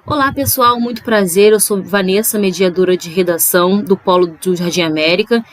Olá pessoal, muito prazer, eu sou Vanessa, mediadora de redação do Polo do Jardim América.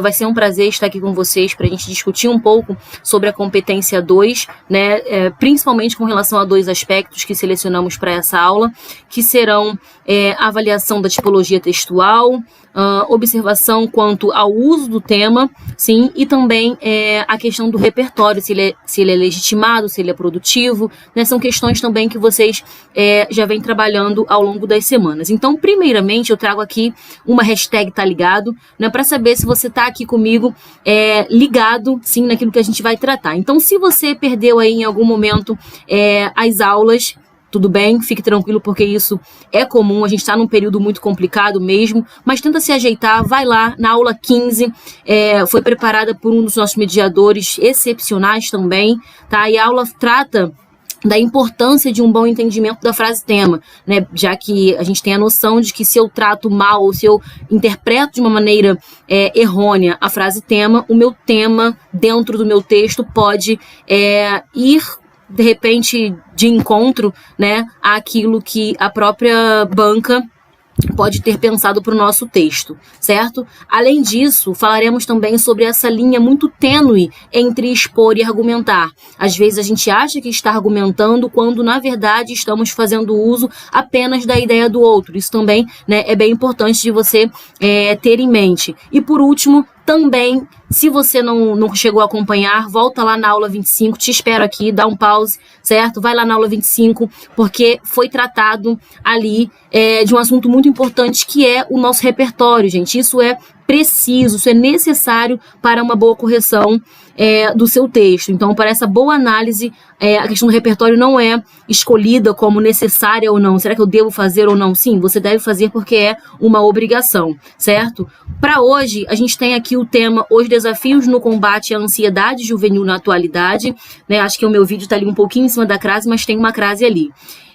Vai ser um prazer estar aqui com vocês para a gente discutir um pouco sobre a competência 2, né, principalmente com relação a dois aspectos que selecionamos para essa aula, que serão a avaliação da tipologia textual, observação quanto ao uso do tema, sim, e também a questão do repertório, se ele é legitimado, se ele é produtivo, né, são questões também que vocês já vêm trabalhando ao longo das semanas. Então, primeiramente, eu trago aqui uma hashtag tá ligado, né, para saber se você tá aqui comigo ligado, sim, naquilo que a gente vai tratar. Então, se você perdeu aí em algum momento as aulas, tudo bem, fique tranquilo, porque isso é comum, a gente está num período muito complicado mesmo, mas tenta se ajeitar, vai lá na aula 15, foi preparada por um dos nossos mediadores excepcionais também, tá? E a aula trata da importância de um bom entendimento da frase tema, né? Já que a gente tem a noção de que se eu trato mal ou se eu interpreto de uma maneira errônea a frase tema, o meu tema dentro do meu texto pode ir de repente de encontro, né, àquilo que a própria banca pode ter pensado para o nosso texto, certo? Além disso, falaremos também sobre essa linha muito tênue entre expor e argumentar. Às vezes a gente acha que está argumentando quando, na verdade, estamos fazendo uso apenas da ideia do outro. Isso também, né, é bem importante de você ter em mente. E, por último, também, se você não chegou a acompanhar, volta lá na aula 25, te espero aqui, dá um pause, certo? Vai lá na aula 25, porque foi tratado ali de um assunto muito importante, que é o nosso repertório, gente. Isso é preciso, isso é necessário para uma boa correção do seu texto. Então, para essa boa análise, a questão do repertório não é escolhida como necessária ou não. Será que eu devo fazer ou não? Sim, você deve fazer porque é uma obrigação, certo? Para hoje, a gente tem aqui o tema Os Desafios no Combate à Ansiedade Juvenil na Atualidade, né? Acho que o meu vídeo está ali um pouquinho em cima da crase, mas tem uma crase ali.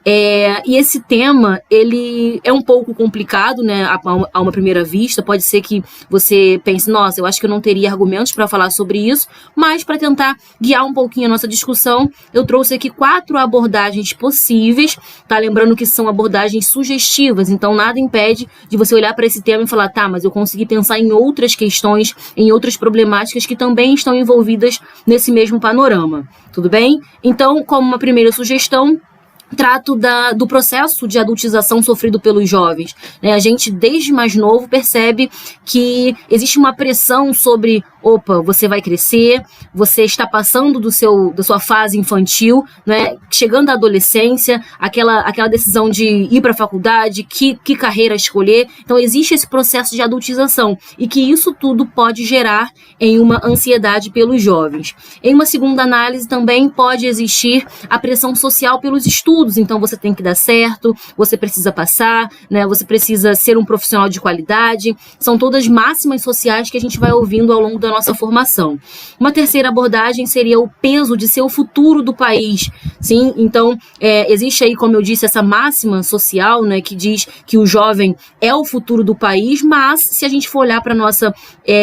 E esse tema, ele é um pouco complicado, né, a uma primeira vista. Pode ser que você pense, nossa, eu acho que eu não teria argumentos para falar sobre isso, mas para tentar guiar um pouquinho a nossa discussão, eu trouxe aqui 4 abordagens possíveis, tá? Lembrando que são abordagens sugestivas, então nada impede de você olhar para esse tema e falar, tá, mas eu consegui pensar em outras questões, em outras problemáticas que também estão envolvidas nesse mesmo panorama, tudo bem? Então, como uma primeira sugestão, trato do processo de adultização sofrido pelos jovens, né? A gente, desde mais novo, percebe que existe uma pressão sobre, opa, você vai crescer, você está passando da sua fase infantil, né? Chegando à adolescência, aquela decisão de ir para a faculdade, que carreira escolher. Então, existe esse processo de adultização e que isso tudo pode gerar em uma ansiedade pelos jovens. Em uma segunda análise, também pode existir a pressão social pelos estudos. Então, você tem que dar certo, você precisa passar, né? Você precisa ser um profissional de qualidade. São todas máximas sociais que a gente vai ouvindo ao longo da nossa formação. Uma terceira abordagem seria o peso de ser o futuro do país. Sim, então, existe aí, como eu disse, essa máxima social, né, que diz que o jovem é o futuro do país, mas se a gente for olhar para a nossa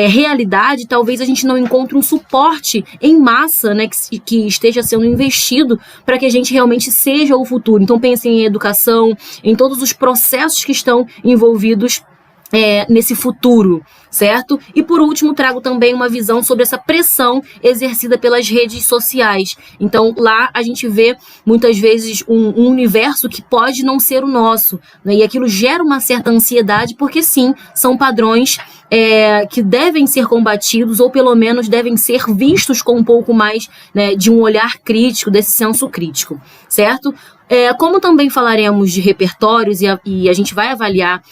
realidade, talvez a gente não encontre um suporte em massa, né, que esteja sendo investido para que a gente realmente seja o futuro. Então, pensem em educação, em todos os processos que estão envolvidos nesse futuro, certo? E por último, trago também uma visão sobre essa pressão exercida pelas redes sociais. Então, lá a gente vê muitas vezes um universo que pode não ser o nosso, né? E aquilo gera uma certa ansiedade, porque sim, são padrões que devem ser combatidos, ou pelo menos devem ser vistos com um pouco mais, né, de um olhar crítico, desse senso crítico, certo? Como também falaremos de repertórios e a gente vai avaliar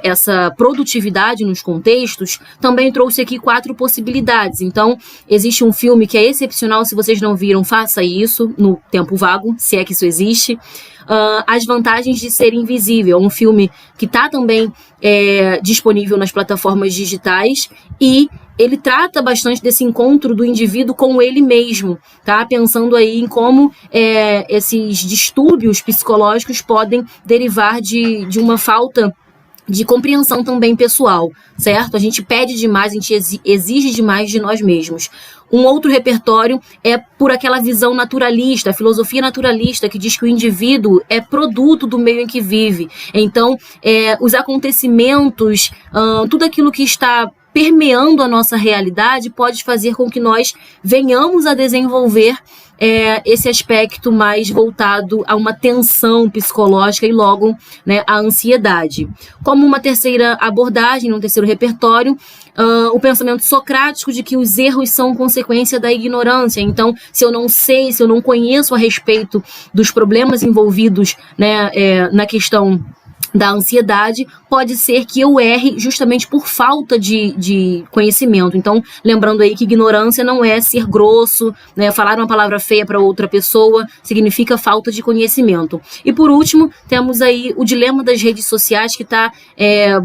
essa produtividade nos contextos, também trouxe aqui 4 possibilidades. Então, existe um filme que é excepcional, se vocês não viram, faça isso no tempo vago, se é que isso existe. As Vantagens de Ser Invisível, um filme que está também disponível nas plataformas digitais, e ele trata bastante desse encontro do indivíduo com ele mesmo, tá? Pensando aí em como esses distúrbios psicológicos podem derivar de uma falta de compreensão também pessoal, certo? A gente pede demais, a gente exige demais de nós mesmos. Um outro repertório é por aquela visão naturalista, a filosofia naturalista, que diz que o indivíduo é produto do meio em que vive. Então, os acontecimentos, tudo aquilo que está permeando a nossa realidade pode fazer com que nós venhamos a desenvolver esse aspecto mais voltado a uma tensão psicológica e logo, né, a ansiedade. Como uma terceira abordagem, um terceiro repertório, o pensamento socrático de que os erros são consequência da ignorância. Então, se eu não sei, se eu não conheço a respeito dos problemas envolvidos, né, na questão da ansiedade, pode ser que eu erre justamente por falta de conhecimento. Então, lembrando aí que ignorância não é ser grosso, né, falar uma palavra feia para outra pessoa, significa falta de conhecimento. E por último, temos aí o dilema das redes sociais, que está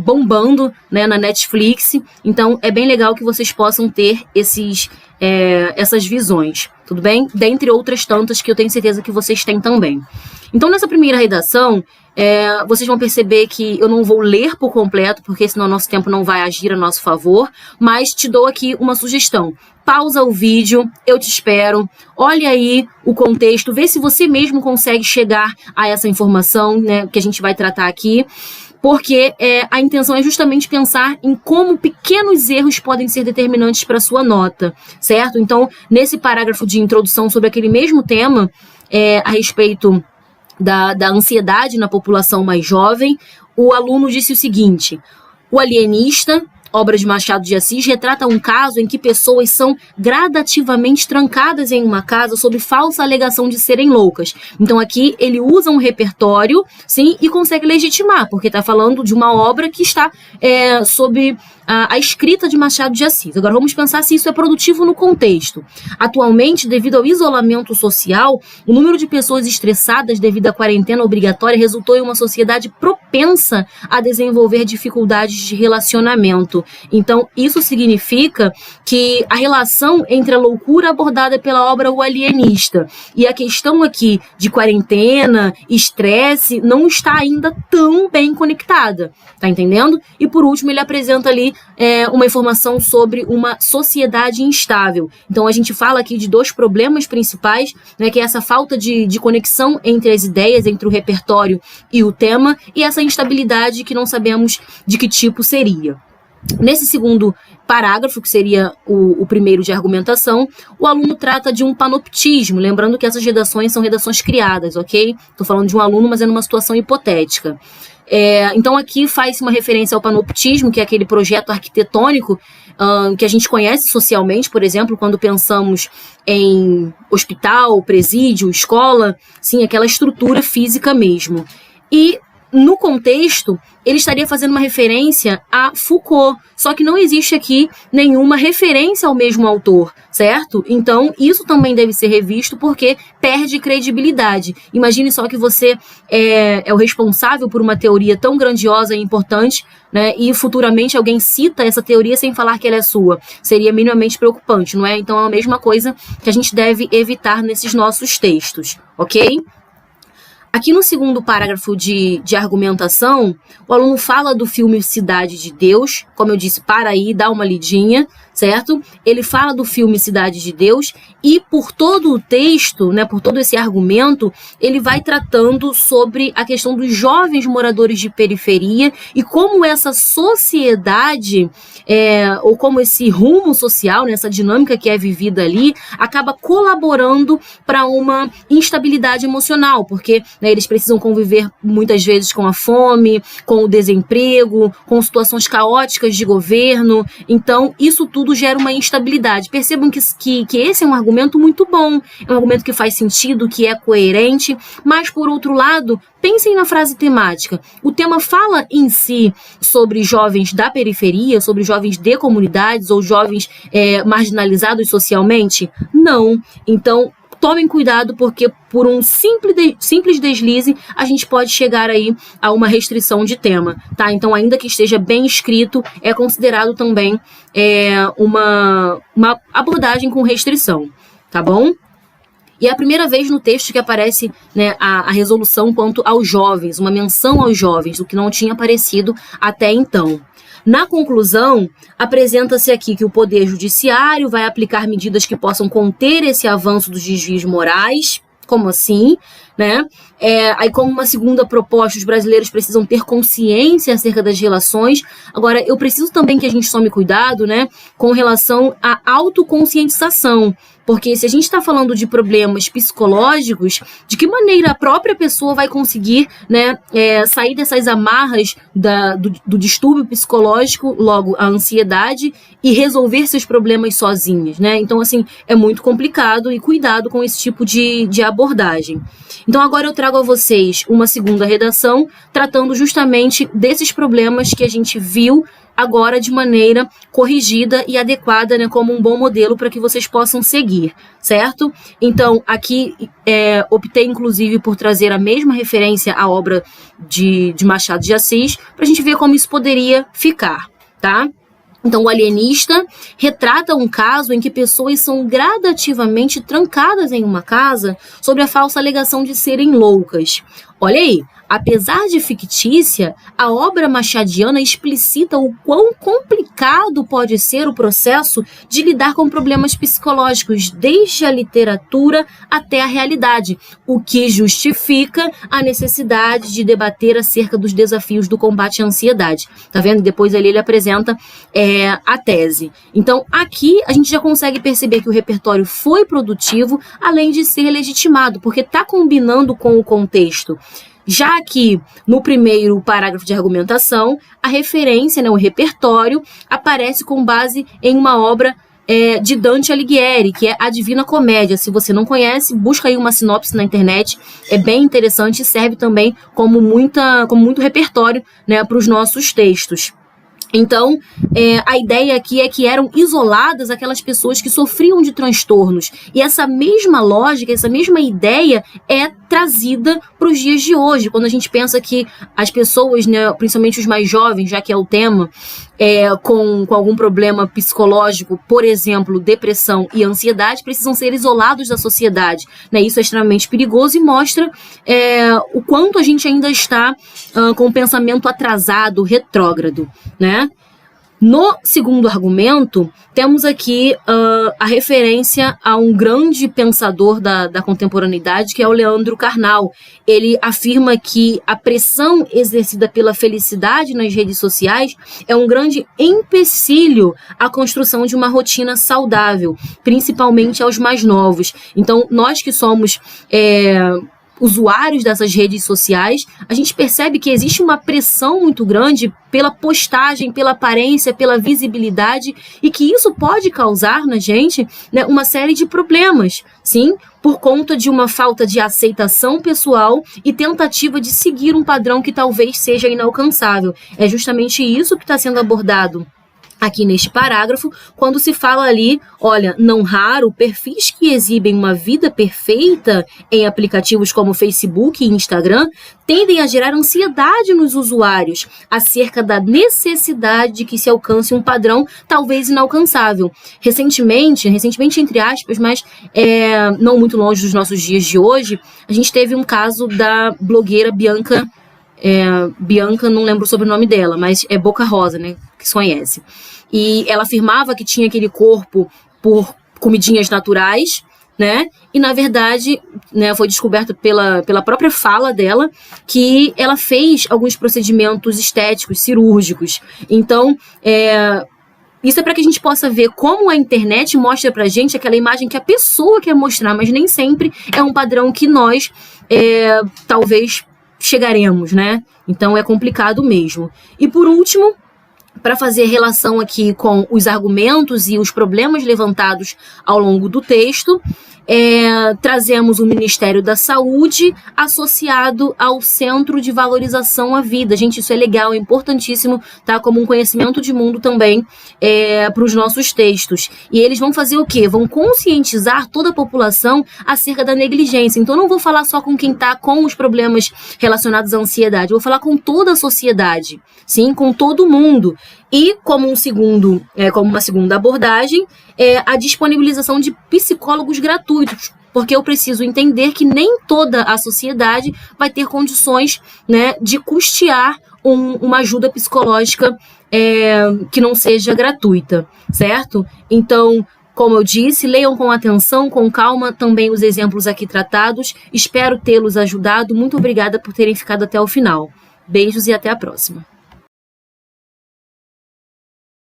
bombando, né, na Netflix. Então, é bem legal que vocês possam ter essas visões, tudo bem? Dentre outras tantas que eu tenho certeza que vocês têm também. Então, nessa primeira redação, vocês vão perceber que eu não vou ler por completo, porque senão nosso tempo não vai agir a nosso favor, mas te dou aqui uma sugestão. Pausa o vídeo, eu te espero, olhe aí o contexto, vê se você mesmo consegue chegar a essa informação, né, que a gente vai tratar aqui, porque a intenção é justamente pensar em como pequenos erros podem ser determinantes para a sua nota, certo? Então, nesse parágrafo de introdução sobre aquele mesmo tema, a respeito da ansiedade na população mais jovem, o aluno disse o seguinte: o Alienista, obra de Machado de Assis, retrata um caso em que pessoas são gradativamente trancadas em uma casa sob falsa alegação de serem loucas. Então aqui ele usa um repertório, sim, e consegue legitimar, porque está falando de uma obra que está sob a escrita de Machado de Assis. Agora vamos pensar se isso é produtivo no contexto. Atualmente, devido ao isolamento social, o número de pessoas estressadas devido à quarentena obrigatória resultou em uma sociedade propensa a desenvolver dificuldades de relacionamento. Então, isso significa que a relação entre a loucura abordada pela obra O Alienista e a questão aqui de quarentena, estresse, não está ainda tão bem conectada, tá entendendo? E por último, ele apresenta ali uma informação sobre uma sociedade instável. Então, a gente fala aqui de dois problemas principais, né, que é essa falta de conexão entre as ideias, entre o repertório e o tema, e essa instabilidade que não sabemos de que tipo seria. Nesse segundo parágrafo, que seria o primeiro de argumentação, o aluno trata de um panoptismo, lembrando que essas redações são redações criadas, ok? Estou falando de um aluno, mas é numa situação hipotética. Então aqui faz uma referência ao panoptismo, que é aquele projeto arquitetônico que a gente conhece socialmente, por exemplo, quando pensamos em hospital, presídio, escola, sim, aquela estrutura física mesmo. E no contexto, ele estaria fazendo uma referência a Foucault, só que não existe aqui nenhuma referência ao mesmo autor, certo? Então, isso também deve ser revisto porque perde credibilidade. Imagine só que você é o responsável por uma teoria tão grandiosa e importante, né, e futuramente alguém cita essa teoria sem falar que ela é sua. Seria minimamente preocupante, não é? Então, é a mesma coisa que a gente deve evitar nesses nossos textos, ok? Aqui no segundo parágrafo de argumentação, o aluno fala do filme Cidade de Deus, como eu disse, para aí, dá uma lidinha, certo? Ele fala do filme Cidade de Deus e por todo o texto, né, por todo esse argumento, ele vai tratando sobre a questão dos jovens moradores de periferia e como essa sociedade, ou como esse rumo social, né, essa dinâmica que é vivida ali, acaba colaborando para uma instabilidade emocional, porque, né, eles precisam conviver muitas vezes com a fome, com o desemprego, com situações caóticas de governo. Então, isso tudo gera uma instabilidade. Percebam que esse é um argumento muito bom, é um argumento que faz sentido, que é coerente, mas, por outro lado, pensem na frase temática. O tema fala em si sobre jovens da periferia, sobre jovens de comunidades ou jovens marginalizados socialmente? Não. Então, tomem cuidado, porque por um simples deslize, a gente pode chegar aí a uma restrição de tema, tá? Então, ainda que esteja bem escrito, é considerado também uma abordagem com restrição, tá bom? E é a primeira vez no texto que aparece, né, a resolução quanto aos jovens, uma menção aos jovens, o que não tinha aparecido até então. Na conclusão, apresenta-se aqui que o Poder Judiciário vai aplicar medidas que possam conter esse avanço dos desvios morais. Como assim? Né? Aí, como uma segunda proposta, os brasileiros precisam ter consciência acerca das relações. Agora, eu preciso também que a gente tome cuidado, né, com relação à autoconscientização. Porque se a gente está falando de problemas psicológicos, de que maneira a própria pessoa vai conseguir, né, sair dessas amarras do distúrbio psicológico, logo a ansiedade, e resolver seus problemas sozinhas, né? Então, assim, é muito complicado e cuidado com esse tipo de abordagem. Então, agora eu trago a vocês uma segunda redação tratando justamente desses problemas que a gente viu agora de maneira corrigida e adequada, né, como um bom modelo para que vocês possam seguir, certo? Então, aqui optei, inclusive, por trazer a mesma referência à obra de Machado de Assis, para a gente ver como isso poderia ficar, tá? Então, o Alienista retrata um caso em que pessoas são gradativamente trancadas em uma casa sob a falsa alegação de serem loucas. Olha aí, apesar de fictícia, a obra machadiana explicita o quão complicado pode ser o processo de lidar com problemas psicológicos, desde a literatura até a realidade, o que justifica a necessidade de debater acerca dos desafios do combate à ansiedade. Tá vendo? Depois ali ele apresenta a tese. Então, aqui a gente já consegue perceber que o repertório foi produtivo, além de ser legitimado, porque está combinando com o contexto. Já aqui, no primeiro parágrafo de argumentação, a referência, né, o repertório, aparece com base em uma obra de Dante Alighieri, que é a Divina Comédia. Se você não conhece, busca aí uma sinopse na internet, é bem interessante e serve também como muito repertório, né, para os nossos textos. Então, a ideia aqui é que eram isoladas aquelas pessoas que sofriam de transtornos. E essa mesma lógica, essa mesma ideia é trazida para os dias de hoje, quando a gente pensa que as pessoas, né, principalmente os mais jovens, já que é o tema, com algum problema psicológico, por exemplo, depressão e ansiedade, precisam ser isolados da sociedade, né? Isso é extremamente perigoso e mostra o quanto a gente ainda está com o pensamento atrasado, retrógrado, né? No segundo argumento, temos aqui a referência a um grande pensador da contemporaneidade, que é o Leandro Carnal. Ele afirma que a pressão exercida pela felicidade nas redes sociais é um grande empecilho à construção de uma rotina saudável, principalmente aos mais novos. Então, nós que somos usuários dessas redes sociais, a gente percebe que existe uma pressão muito grande pela postagem, pela aparência, pela visibilidade, e que isso pode causar na gente, né, uma série de problemas, sim, por conta de uma falta de aceitação pessoal e tentativa de seguir um padrão que talvez seja inalcançável. É justamente isso que está sendo abordado aqui neste parágrafo, quando se fala ali, olha, não raro, perfis que exibem uma vida perfeita em aplicativos como Facebook e Instagram tendem a gerar ansiedade nos usuários acerca da necessidade de que se alcance um padrão talvez inalcançável. Recentemente entre aspas, mas não muito longe dos nossos dias de hoje, a gente teve um caso da blogueira Bianca, não lembro o sobrenome dela, mas é Boca Rosa, né, que se conhece. E ela afirmava que tinha aquele corpo por comidinhas naturais, né, e na verdade, né, foi descoberto pela própria fala dela que ela fez alguns procedimentos estéticos, cirúrgicos. Então, isso é para que a gente possa ver como a internet mostra pra gente aquela imagem que a pessoa quer mostrar, mas nem sempre é um padrão que nós, talvez, chegaremos, né? Então é complicado mesmo. E por último, para fazer relação aqui com os argumentos e os problemas levantados ao longo do texto, trazemos o Ministério da Saúde associado ao Centro de Valorização à Vida. Gente, isso é legal, é importantíssimo, tá? Como um conhecimento de mundo também para os nossos textos. E eles vão fazer o quê? Vão conscientizar toda a população acerca da negligência. Então, eu não vou falar só com quem está com os problemas relacionados à ansiedade, eu vou falar com toda a sociedade, sim, com todo mundo. E como uma segunda abordagem, a disponibilização de psicólogos gratuitos, porque eu preciso entender que nem toda a sociedade vai ter condições, né, de custear uma ajuda psicológica que não seja gratuita, certo? Então, como eu disse, leiam com atenção, com calma, também os exemplos aqui tratados. Espero tê-los ajudado. Muito obrigada por terem ficado até o final. Beijos e até a próxima.